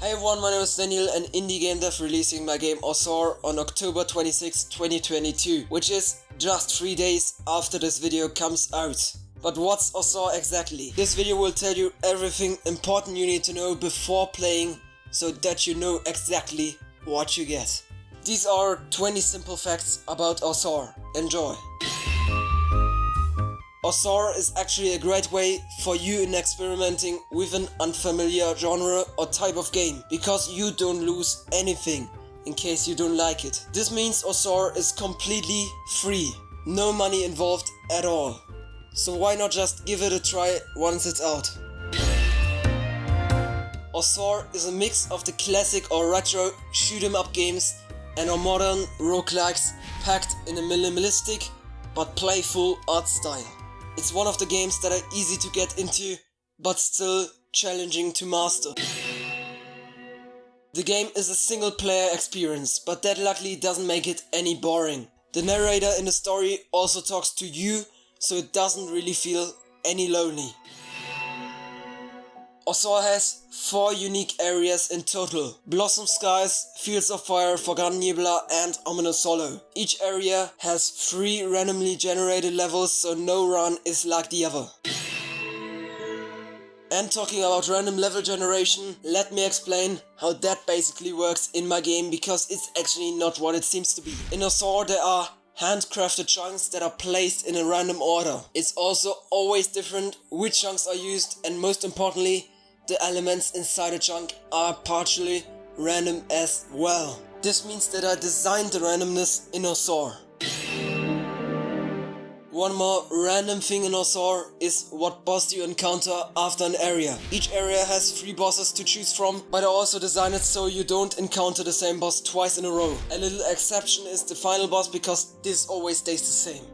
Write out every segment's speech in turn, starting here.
Hey everyone, my name is Daniel, an indie game dev releasing my game Osore on October 26, 2022, which is just 3 days after this video comes out. But what's Osore exactly? This video will tell you everything important you need to know before playing, so that you know exactly what you get. These are 20 simple facts about Osore. Enjoy! Osore is actually a great way for you in experimenting with an unfamiliar genre or type of game, because you don't lose anything in case you don't like it. This means Osore is completely free, no money involved at all. So why not just give it a try once it's out? Osore is a mix of the classic or retro shoot 'em up games and our modern roguelikes packed in a minimalistic but playful art style. It's one of the games that are easy to get into, but still challenging to master. The game is a single player experience, but that luckily doesn't make it any boring. The narrator in the story also talks to you, so it doesn't really feel any lonely. Osore has 4 unique areas in total: Blossom Skies, Fields of Fire, Forgotten Nebula and Ominous Hollow. Each area has 3 randomly generated levels, so no run is like the other. And talking about random level generation, let me explain how that basically works in my game, because it's actually not what it seems to be. In Osore there are handcrafted chunks that are placed in a random order. It's also always different which chunks are used, and most importantly, the elements inside a chunk are partially random as well. This means that I designed the randomness in Osore. One more random thing in Osore is what boss you encounter after an area. Each area has 3 bosses to choose from, but I also designed it so you don't encounter the same boss twice in a row. A little exception is the final boss, because this always stays the same.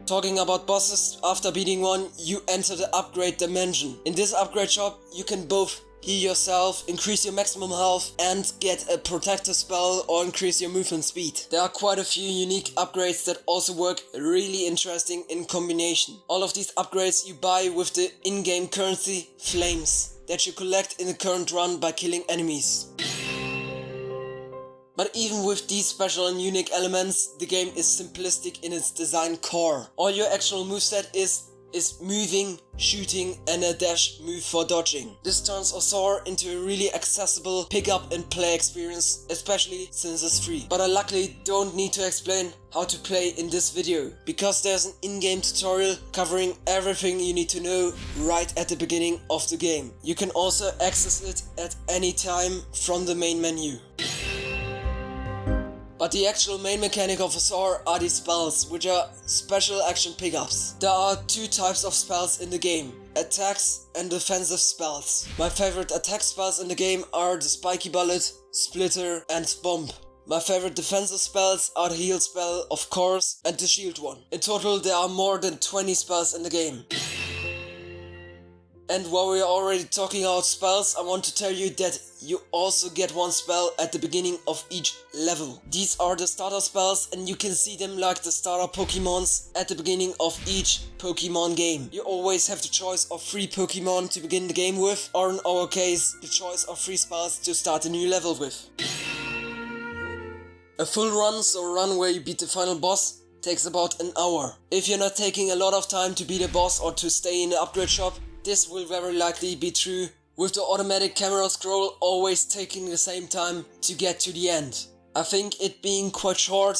Talking about bosses, after beating one, you enter the upgrade dimension. In this upgrade shop, you can both heal yourself, increase your maximum health, and get a protector spell or increase your movement speed. There are quite a few unique upgrades that also work really interesting in combination. All of these upgrades you buy with the in-game currency Flames that you collect in the current run by killing enemies. But even with these special and unique elements, the game is simplistic in its design core. All your actual moveset is moving, shooting and a dash move for dodging. This turns Osore into a really accessible pick up and play experience, especially since it's free. But I luckily don't need to explain how to play in this video, because there's an in-game tutorial covering everything you need to know right at the beginning of the game. You can also access it at any time from the main menu. But the actual main mechanic of Osore are these spells, which are special action pickups. There are 2 types of spells in the game: attacks and defensive spells. My favorite attack spells in the game are the Spiky Bullet, Splitter and Bomb. My favorite defensive spells are the heal spell, of course, and the shield one. In total there are more than 20 spells in the game. And while we are already talking about spells, I want to tell you that you also get 1 spell at the beginning of each level. These are the starter spells, and you can see them like the starter Pokemons at the beginning of each Pokemon game. You always have the choice of 3 Pokemon to begin the game with, or in our case, the choice of 3 spells to start a new level with. A full run, so a run where you beat the final boss, takes about an hour. If you're not taking a lot of time to beat a boss or to stay in the upgrade shop, this will very likely be true, with the automatic camera scroll always taking the same time to get to the end. I think it being quite short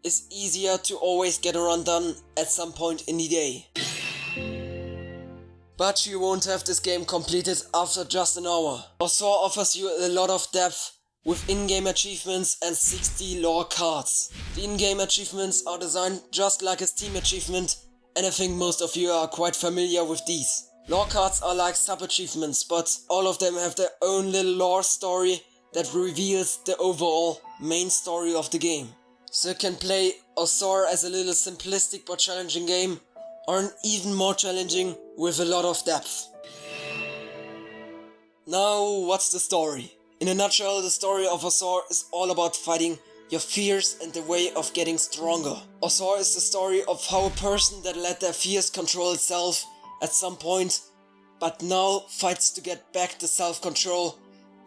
is easier to always get a run done at some point in the day. But you won't have this game completed after just an hour. Osore offers you a lot of depth with in-game achievements and 60 lore cards. The in-game achievements are designed just like a Steam achievement, and I think most of you are quite familiar with these. Lore cards are like sub-achievements, but all of them have their own little lore story that reveals the overall main story of the game. So you can play Osore as a little simplistic but challenging game, or an even more challenging with a lot of depth. Now, what's the story? In a nutshell, the story of Osore is all about fighting your fears and the way of getting stronger. Osore is the story of how a person that let their fears control itself at some point but now fights to get back the self-control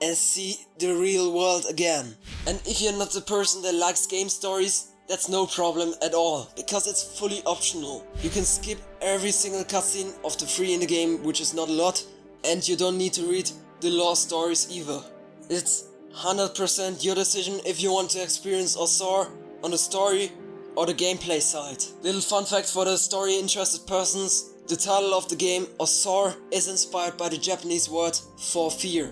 and see the real world again. And if you're not the person that likes game stories, that's no problem at all, because it's fully optional. You can skip every single cutscene of the 3 in the game, which is not a lot, and you don't need to read the lore stories either. It's 100% your decision if you want to experience Osore on the story or the gameplay side. Little fun fact for the story interested persons: the title of the game, Osore, is inspired by the Japanese word for fear.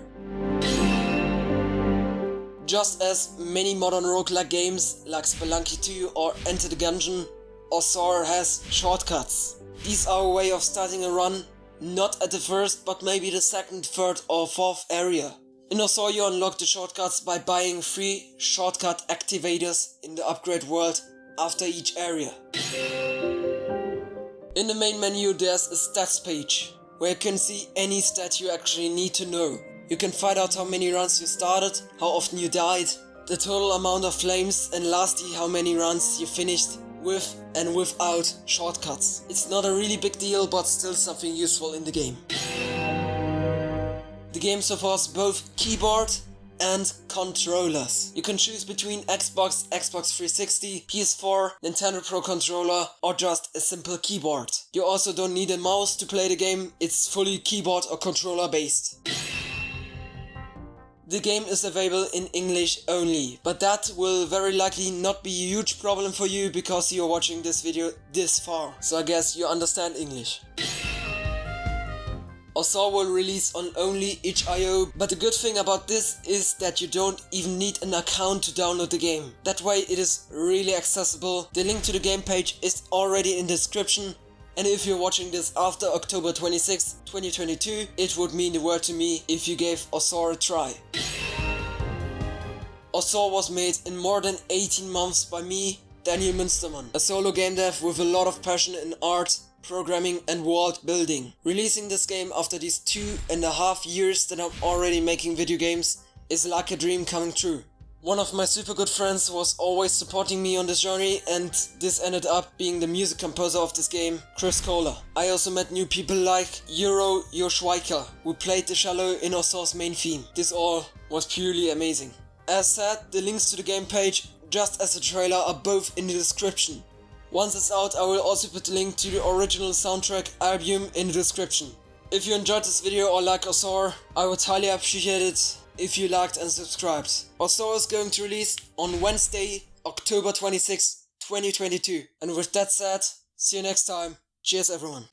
Just as many modern roguelike games like Spelunky 2 or Enter the Gungeon, Osore has shortcuts. These are a way of starting a run, not at the first but maybe the second, third or fourth area. In Osore you unlock the shortcuts by buying 3 shortcut activators in the upgrade world after each area. In the main menu there's a stats page, where you can see any stat you actually need to know. You can find out how many runs you started, how often you died, the total amount of flames, and lastly how many runs you finished with and without shortcuts. It's not a really big deal, but still something useful in the game. The game supports both keyboard and controllers. You can choose between Xbox, Xbox 360, PS4, Nintendo Pro Controller or just a simple keyboard. You also don't need a mouse to play the game, it's fully keyboard or controller based. The game is available in English only, but that will very likely not be a huge problem for you because you're watching this video this far, so I guess you understand English. Osore will release on only itch.io, but the good thing about this is that you don't even need an account to download the game. That way it is really accessible. The link to the game page is already in the description. And if you're watching this after October 26, 2022, it would mean the world to me if you gave Osore a try. Osore was made in more than 18 months by me, Daniel Münstermann, a solo game dev with a lot of passion in art, programming and world building. Releasing this game after these 2.5 years that I'm already making video games is like a dream coming true. One of my super good friends was always supporting me on this journey, and this ended up being the music composer of this game, Chris Kohler. I also met new people like Euro Joschweiker, who played the cello in Osore's main theme. This all was purely amazing. As said, the links to the game page, just as the trailer, are both in the description. Once it's out, I will also put the link to the original soundtrack album in the description. If you enjoyed this video or like Osore, I would highly appreciate it if you liked and subscribed. Osore is going to release on Wednesday, October 26, 2022. And with that said, see you next time. Cheers everyone.